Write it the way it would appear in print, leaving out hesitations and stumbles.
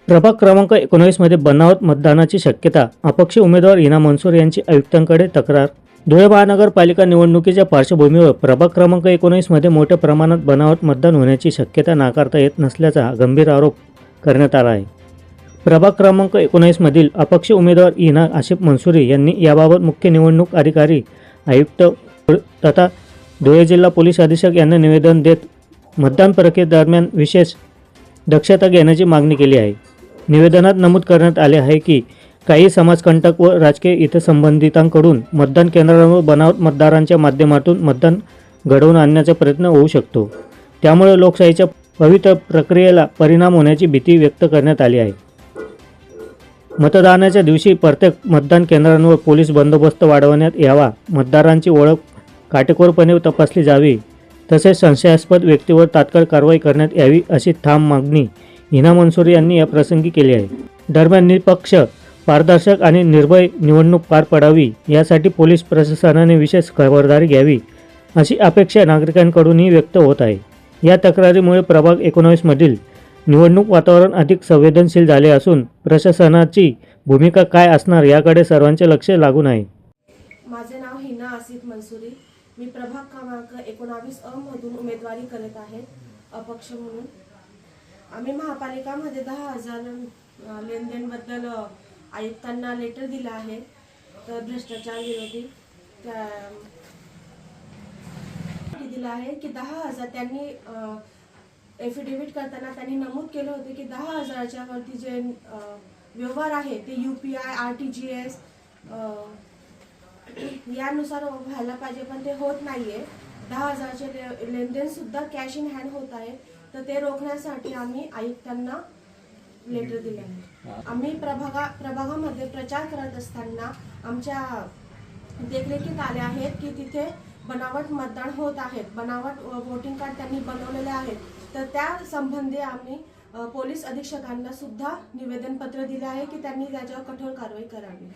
प्रभाग क्रमांक 19 मध्ये बनावट मतदानाची शक्यता. अपक्ष उमेदवार हिना मनसूर यांची आयुक्तांकडे तक्रार. धुळे महानगरपालिका निवडणुकीच्या पार्श्वभूमीवर प्रभाग क्रमांक 19 मध्ये मोठ्या प्रमाणात बनावट मतदान होण्याची शक्यता नाकारता येत नसल्याचा गंभीर आरोप करण्यात आला आहे. प्रभाग क्रमांक 19 मधील अपक्ष उमेदवार हिना आसिफ मंसूरी यांनी याबाबत मुख्य निवडणूक अधिकारी आयुक्त तथा धुळे जिल्हा पोलीस अधीक्षक यांना निवेदन देत मतदान प्रक्रियेदरम्यान विशेष दक्षता घेण्याची मागणी केली आहे. निवेदनात नमूद करण्यात आले आहे की काही समाजकंटक व राजकीय हितसंबंधितांकडून मतदान केंद्रांवर बनावट मतदारांच्या माध्यमातून मतदान घडवून आणण्याचा प्रयत्न होऊ शकतो. त्यामुळे लोकशाहीच्या पवित्र प्रक्रियेला परिणाम होण्याची भीती व्यक्त करण्यात आली आहे. मतदानाच्या दिवशी प्रत्येक मतदान केंद्रांवर पोलीस बंदोबस्त वाढवण्यात यावा, मतदारांची ओळख काटेकोरपणे तपासली जावी, तसेच संशयास्पद व्यक्तीवर तात्काळ कारवाई करण्यात यावी अशी ठाम मागणी हिना मनसूर यांनी या प्रसंगी केली आहे. दरम्यान निष्पक्ष, पारदर्शक आणि निर्भय निवडणूक पार पडावी यासाठी पोलीस प्रशासनाने विशेष खबरदारी घ्यावी अशी अपेक्षा नागरिकांकडूनही व्यक्त होत आहे. या तक्रारीमुळे प्रभाग 19 मधील निवडणूक वातावरण अधिक संवेदनशील झाले असून प्रशासनाची भूमिका काय असणार याकडे सर्वांचे लक्ष लागून आहे. माझे नाव हिना आसिफ मंसूरी. मी प्रभाग क्रमांक 19 अ मधून उमेदवारी करत आहे अपक्ष म्हणून. आम्ही महापालिकामध्ये 10,000 लेनदेनबद्दल आयुक्तांना लेटर दिलं आहे, तर भ्रष्टाचार विरोधी दिलं आहे की 10,000 त्यांनी एफिडेव्हिट करताना त्यांनी नमूद केलं होते की 10,000च्या वरती जे व्यवहार आहे ते UPI, RTGS यानुसार व्हायला पाहिजे, पण ते होत नाहीये. 10,000चे लेनदेन सुद्धा कॅश इन हँड होत आहे, तर ते रोखण्यासाठी आम्ही आयुक्तांना लेटर दिले आहे. आम्ही प्रभागामध्ये प्रचार करत असताना आमच्या देखरेखीत आले आहेत की तिथे बनावट मतदान होत आहेत, बनावट वोटिंग कार्ड त्यांनी बनवलेले आहेत, तर त्या संबंधी आम्ही पोलीस अधीक्षकांना सुद्धा निवेदन पत्र दिले आहे की त्यांनी त्याच्यावर कठोर कारवाई करावी.